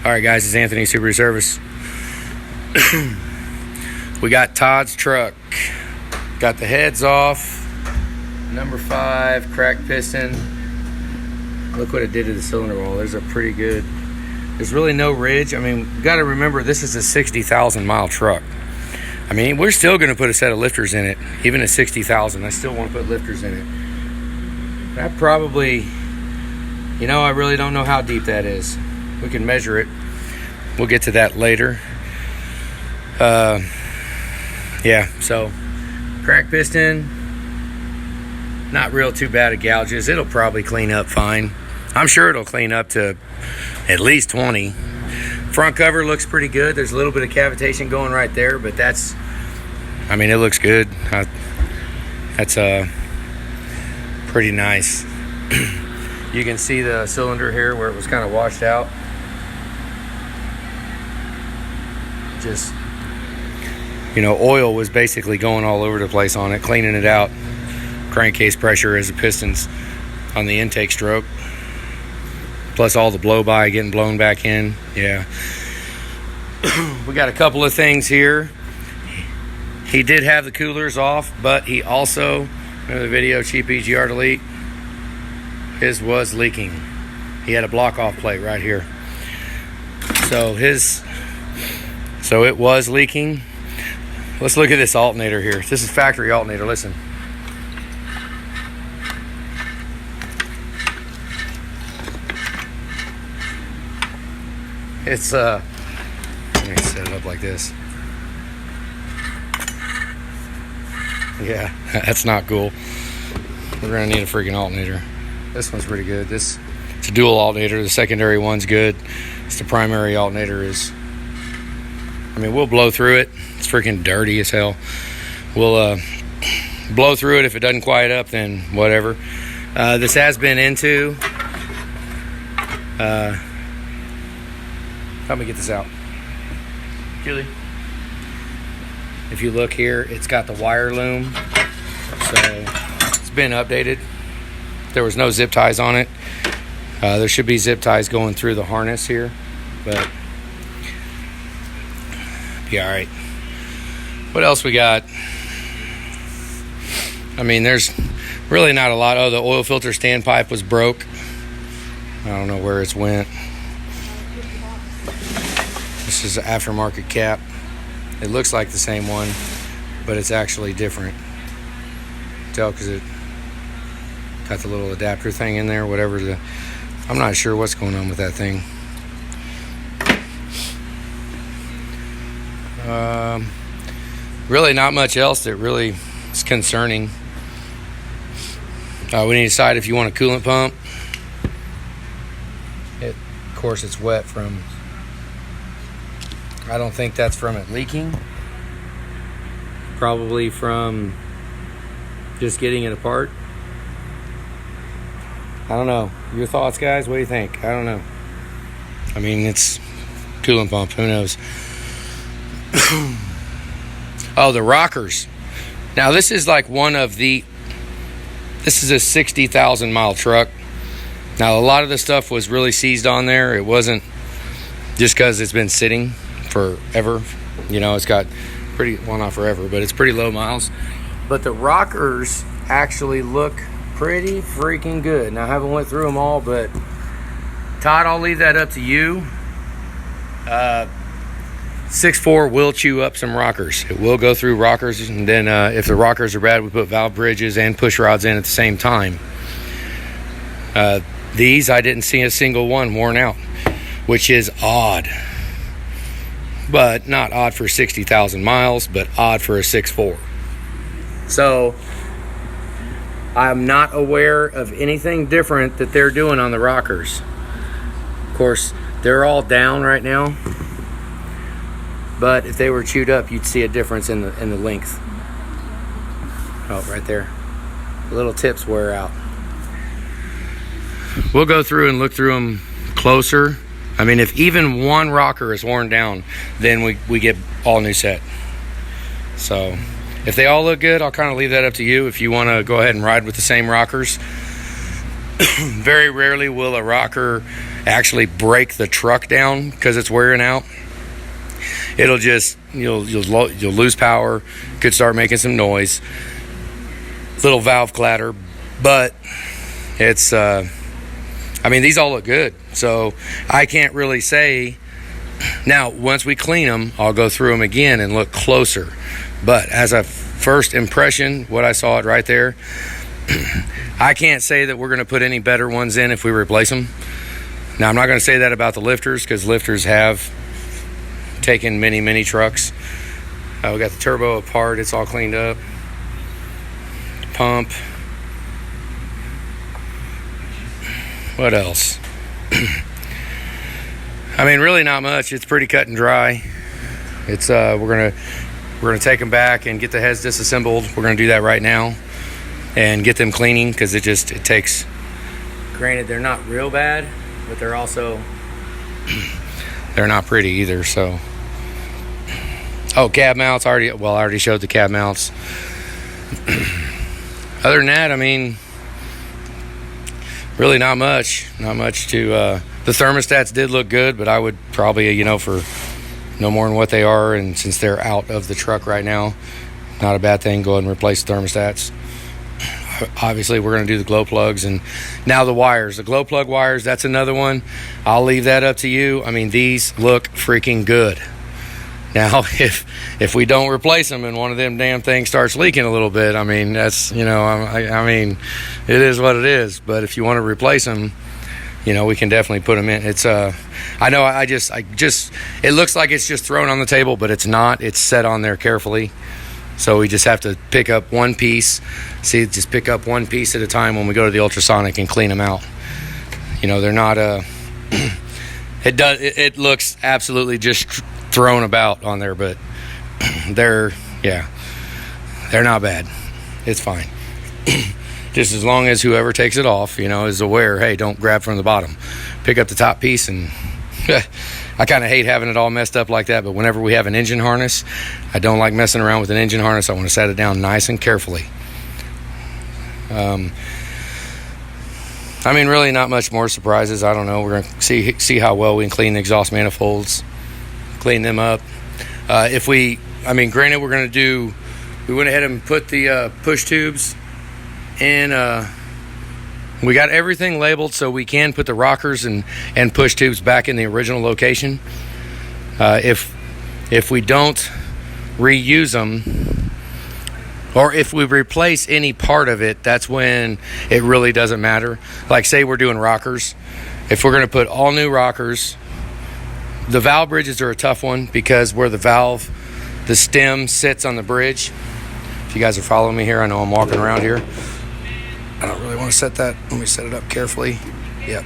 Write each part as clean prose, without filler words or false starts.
Alright guys, it's Anthony, Super Service. We got Todd's truck. Got the heads off. Number 5, cracked piston. Look what it did to the cylinder wall. There's a pretty good... There's really no ridge. I mean, you got to remember, this is a 60,000 mile truck. I mean, we're still going to put a set of lifters in it. Even at 60,000, I still want to put lifters in it. That probably... You know, I really don't know how deep that is. We can measure it. We'll get to that later. Yeah, so cracked piston, not real too bad of gouges. It'll probably clean up fine. I'm sure it'll clean up to at least 20. Front cover looks pretty good. There's a little bit of cavitation going right there, but that's, I mean, it looks good. That's pretty nice. You can see the cylinder here where it was kind of washed out. Just, you know, oil was basically going all over the place on it, cleaning it out. Crankcase pressure as the pistons on the intake stroke. Plus all the blow-by getting blown back in. Yeah. We got a couple of things here. He did have the coolers off, but he also, remember the video, cheap EGR delete? His was leaking. He had a block-off plate right here. So it was leaking. Let's look at this alternator here. This is factory alternator, listen. It's, let me set it up like this. Yeah, that's not cool. We're gonna need a freaking alternator. This one's pretty good. It's a dual alternator. The secondary one's good. It's the primary alternator is, I mean, we'll blow through it. It's freaking dirty as hell. We'll blow through it. If it doesn't quiet up, then whatever. This has been into... help me get this out. Julie. If you look here, it's got the wire loom. So it's been updated. There was no zip ties on it. There should be zip ties going through the harness here. But... yeah, all right. What else we got? I mean, there's really not a lot. Oh, the oil filter standpipe was broke. I don't know where it's went. This is an aftermarket cap. It looks like the same one, but it's actually different. Tell because it got the little adapter thing in there, whatever the... I'm not sure what's going on with that thing. Really not much else that really is concerning. We need to decide if you want a coolant pump. Of course, it's wet from... I don't think that's from it leaking. Probably from just getting it apart. I don't know. Your thoughts, guys? What do you think? I don't know. I mean, it's coolant pump. Who knows? Oh, the rockers. Now, this is like one of the... This is a 60,000 mile truck. Now, a lot of the stuff was really seized on there. It wasn't just because it's been sitting forever. You know, it's got pretty... Well, not forever, but it's pretty low miles. But the rockers actually look pretty freaking good. Now, I haven't went through them all, but... Todd, I'll leave that up to you. 6.4 will chew up some rockers. It will go through rockers, and then if the rockers are bad, we put valve bridges and push rods in at the same time. These, I didn't see a single one worn out, which is odd. But not odd for 60,000 miles, but odd for a 6.4. So, I'm not aware of anything different that they're doing on the rockers. Of course, they're all down right now. But if they were chewed up, you'd see a difference in the length. Oh, right there. The little tips wear out. We'll go through and look through them closer. I mean, if even one rocker is worn down, then we get all new set. So if they all look good, I'll kind of leave that up to you. If you want to go ahead and ride with the same rockers. Very rarely will a rocker actually break the truck down because it's wearing out. It'll just, you'll lose power, could start making some noise, little valve clatter, but it's, I mean, these all look good, so I can't really say. Now, once we clean them, I'll go through them again and look closer, but as a first impression, what I saw it right there, I can't say that we're going to put any better ones in if we replace them. Now, I'm not going to say that about the lifters, because lifters have taken many trucks. We got the turbo apart, it's all cleaned up. Pump. What else? I mean, really not much. It's pretty cut and dry. It's we're gonna take them back and get the heads disassembled. We're gonna do that right now and get them cleaning, because it takes. Granted, they're not real bad, but they're also they're not pretty either. So, oh, cab mounts. I already showed the cab mounts. Other than that, I mean, really not much. Not much to. The thermostats did look good, but I would probably, for no more than what they are, and since they're out of the truck right now, not a bad thing. Go ahead and replace the thermostats. Obviously, we're going to do the glow plugs, and now the wires, the glow plug wires, that's another one. I'll leave that up to you. I mean, these look freaking good. Now, if we don't replace them and one of them damn things starts leaking a little bit, I mean, that's, I mean, it is what it is. But if you want to replace them, we can definitely put them in. It's I know I just it looks like it's just thrown on the table, but it's not. It's set on there carefully. So we just have to pick up one piece. Just pick up one piece at a time when we go to the ultrasonic and clean them out. They're not it looks absolutely just thrown about on there, but they're not bad. It's fine. Just as long as whoever takes it off, is aware, hey, don't grab from the bottom. Pick up the top piece. And I kind of hate having it all messed up like that, but whenever we have an engine harness, I don't like messing around with an engine harness. I want to set it down nice and carefully. I mean, really not much more surprises. I don't know. We're going to see how well we can clean the exhaust manifolds, clean them up. Granted, we went ahead and put the push tubes in. We got everything labeled so we can put the rockers and push tubes back in the original location. If we don't reuse them, or if we replace any part of it, that's when it really doesn't matter. Like, say we're doing rockers. If we're going to put all new rockers, the valve bridges are a tough one, because where the stem sits on the bridge. If you guys are following me here, I know I'm walking around here. I don't really want to set that. Let me set it up carefully. Yep.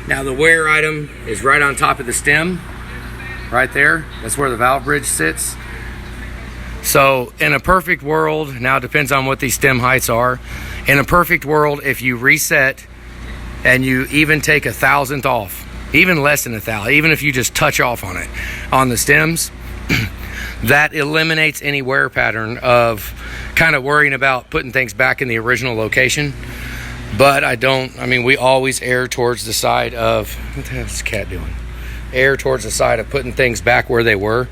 Now the wear item is right on top of the stem, right there. That's where the valve bridge sits. So in a perfect world, now it depends on what these stem heights are. In a perfect world, if you reset and you even take 1,000th off, even less than 1,000, even if you just touch off on it, on the stems, that eliminates any wear pattern of kind of worrying about putting things back in the original location. But we always err towards the side of, what the hell is this cat doing? Err towards the side of putting things back where they were.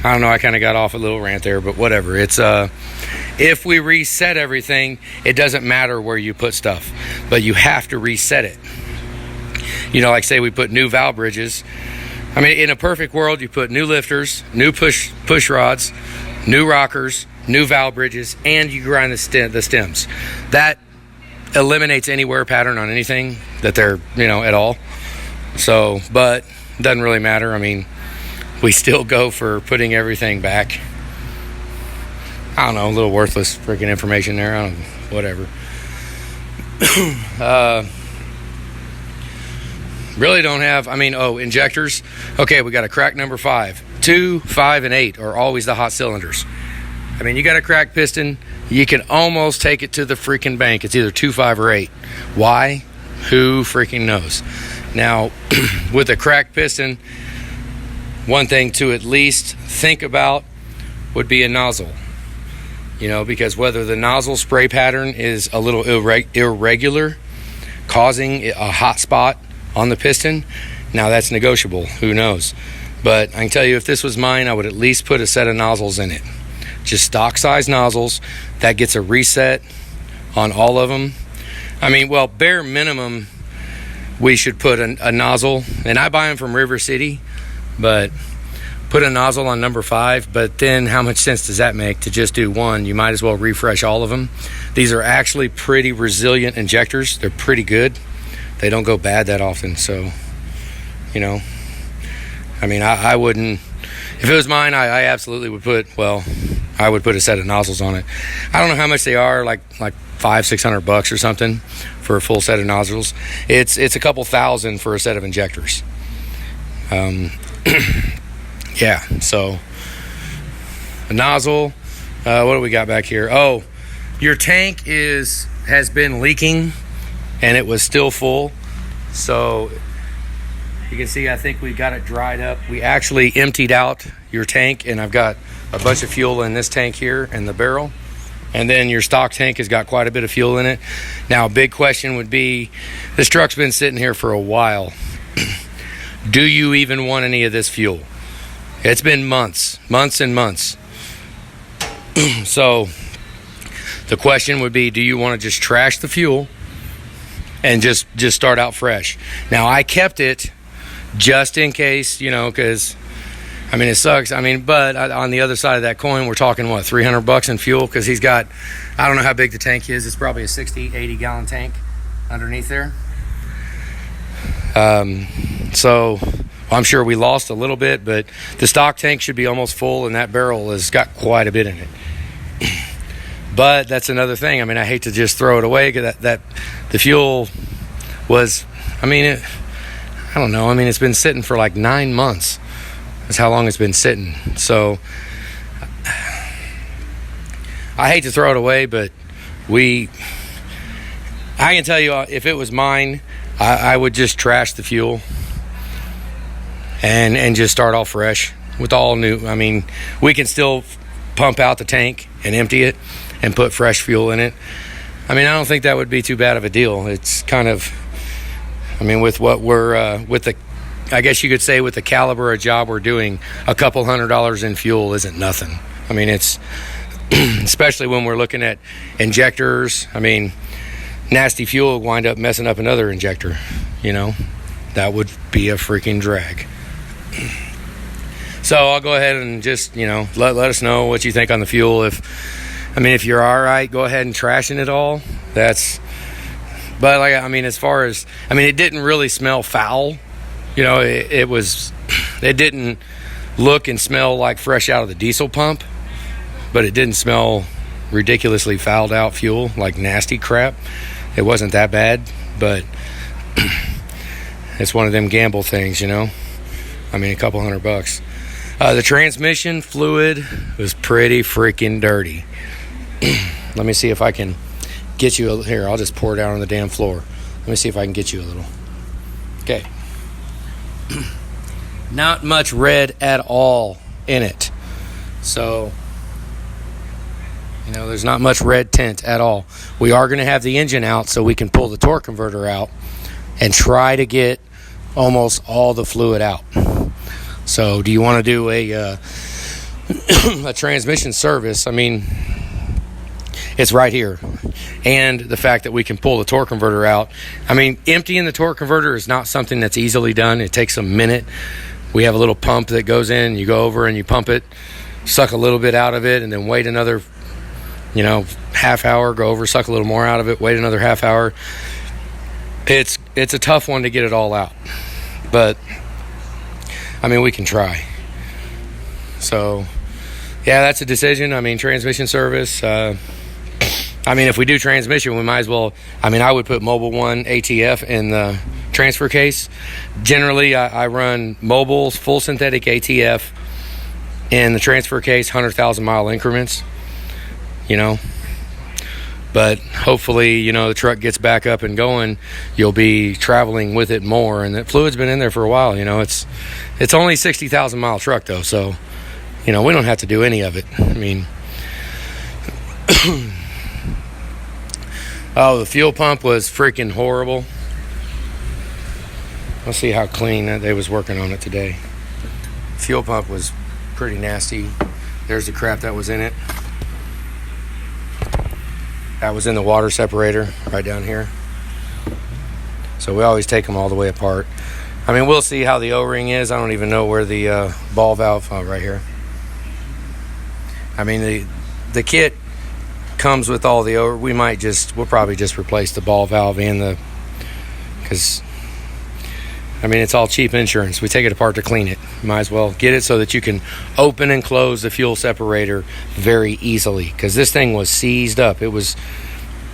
I don't know, I kind of got off a little rant there, but whatever. It's if we reset everything, it doesn't matter where you put stuff, but you have to reset it. Like say we put new valve bridges. In a perfect world, you put new lifters, new push rods, new rockers, new valve bridges, and you grind the stems. That eliminates any wear pattern on anything that they're, at all. So, but it doesn't really matter. We still go for putting everything back. I don't know, a little worthless freaking information there. Whatever. Really don't have, injectors. Okay, we got a crack number 5. 2, 5, and 8 are always the hot cylinders. You got a cracked piston, you can almost take it to the freaking bank. It's either 2, 5, or 8. Why? Who freaking knows? Now, with a cracked piston, one thing to at least think about would be a nozzle. Because whether the nozzle spray pattern is a little irregular, causing a hot spot on the piston. Now that's negotiable, who knows, but I can tell you, if this was mine, I would at least put a set of nozzles in it, just stock size nozzles. That gets a reset on all of them. I mean, well, bare minimum we should put a nozzle, and I buy them from River City, but put a nozzle on number 5. But then how much sense does that make to just do one? You might as well refresh all of them. These are actually pretty resilient injectors. They're pretty good. They don't go bad that often. So, you know, I mean, I wouldn't, if it was mine, I absolutely would put, well, I would put a set of nozzles on it. I don't know how much they are, like $500-600 or something for a full set of nozzles. It's a couple thousand for a set of injectors. Yeah, so a nozzle. What do we got back here? Oh, your tank has been leaking, and it was still full. So you can see, I think we got it dried up. We actually emptied out your tank, and I've got a bunch of fuel in this tank here in the barrel. And then your stock tank has got quite a bit of fuel in it. Now, a big question would be, this truck's been sitting here for a while. Do you even want any of this fuel? It's been months and months. So the question would be, do you want to just trash the fuel and just start out fresh? Now, I kept it just in case, you know, because I mean, it sucks. I mean, but on the other side of that coin, we're talking, what, $300 in fuel? Because he's got, I don't know how big the tank is. It's probably a 80 gallon tank underneath there. So I'm sure we lost a little bit, but the stock tank should be almost full, and that barrel has got quite a bit in it. But that's another thing. I mean, I hate to just throw it away, because that the fuel was, I mean, I don't know. I mean, it's been sitting for like 9 months. That's how long it's been sitting. So I hate to throw it away, but I can tell you, if it was mine, I would just trash the fuel and just start all fresh with all new. I mean, we can still pump out the tank and empty it and put fresh fuel in it. I mean, I don't think that would be too bad of a deal. It's kind of, I mean, with what we're with the, I guess you could say, with the caliber of job we're doing, a couple $100 in fuel isn't nothing. I mean, it's especially when we're looking at injectors. I mean, nasty fuel wind up messing up another injector, you know. That would be a freaking drag. So I'll go ahead and just, you know, let us know what you think on the fuel. If you're all right, go ahead and trashing it all. But like, I mean, as far as, I mean, it didn't really smell foul. You know, it didn't look and smell like fresh out of the diesel pump, but it didn't smell ridiculously fouled out fuel, like nasty crap. It wasn't that bad, but it's one of them gamble things, you know. I mean, a couple $100. The transmission fluid was pretty freaking dirty. Let me see if I can get you here. I'll just pour it out on the damn floor. Let me see if I can get you a little. Okay. Not much red at all in it. So, you know, there's not much red tint at all. We are going to have the engine out so we can pull the torque converter out and try to get almost all the fluid out. So, do you want to do a transmission service? I mean, it's right here. And the fact that we can pull the torque converter out. I mean, emptying the torque converter is not something that's easily done. It takes a minute. We have a little pump that goes in. You go over and you pump it, suck a little bit out of it, and then wait another, you know, half hour, go over, suck a little more out of it, wait another half hour. It's a tough one to get it all out. But, I mean, we can try. So, yeah, that's a decision. I mean, transmission service. I mean, if we do transmission, we might as well. I mean, I would put Mobil 1 ATF in the transfer case. Generally, I run Mobil's full synthetic ATF in the transfer case, 100,000 mile increments, you know. But hopefully, you know, the truck gets back up and going, you'll be traveling with it more. And the fluid's been in there for a while, you know. It's only a 60,000 mile truck, though, so, you know, we don't have to do any of it. I mean, oh, the fuel pump was freaking horrible. We'll see how clean they was working on it today. Fuel pump was pretty nasty. There's the crap that was in it. That was in the water separator right down here. So we always take them all the way apart. I mean, we'll see how the O-ring is. I don't even know where the ball valve, right here. I mean, the kit comes with all the O-ring. We'll probably just replace the ball valve and because I mean, it's all cheap insurance. We take it apart to clean it. Might as well get it so that you can open and close the fuel separator very easily, because this thing was seized up. It was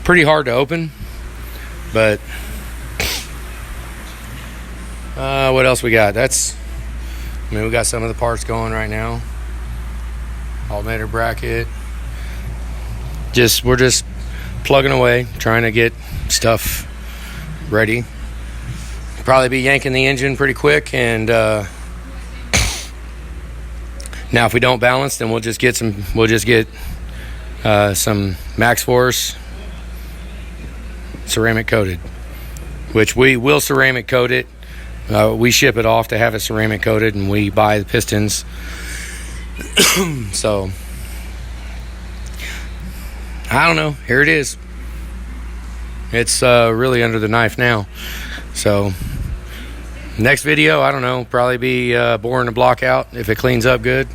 pretty hard to open, but what else we got? We got some of the parts going right now. Alternator bracket. We're just plugging away, trying to get stuff ready. Probably be yanking the engine pretty quick, and now if we don't balance, then we'll just get some Max Force ceramic coated, which we will ceramic coat it. We ship it off to have it ceramic coated, and we buy the pistons. So I don't know, here it is. It's really under the knife now. So next video, I don't know, probably be boring the block out. If it cleans up good,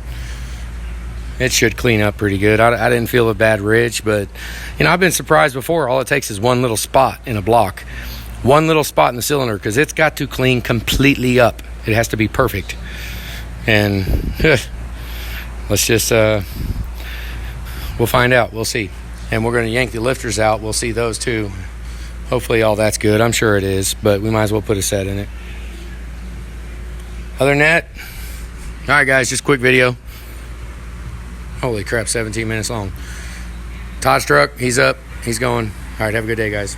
it should clean up pretty good. I didn't feel a bad ridge, but I've been surprised before. All it takes is one little spot in a block, one little spot in the cylinder, because it's got to clean completely up. It has to be perfect. And let's just we'll find out. We'll see. And we're going to yank the lifters out. We'll see those too. Hopefully all that's good. I'm sure it is, but we might as well put a set in it. Other than that, all right, guys, just a quick video. Holy crap, 17 minutes long. Todd's truck, he's up, he's going. All right, have a good day, guys.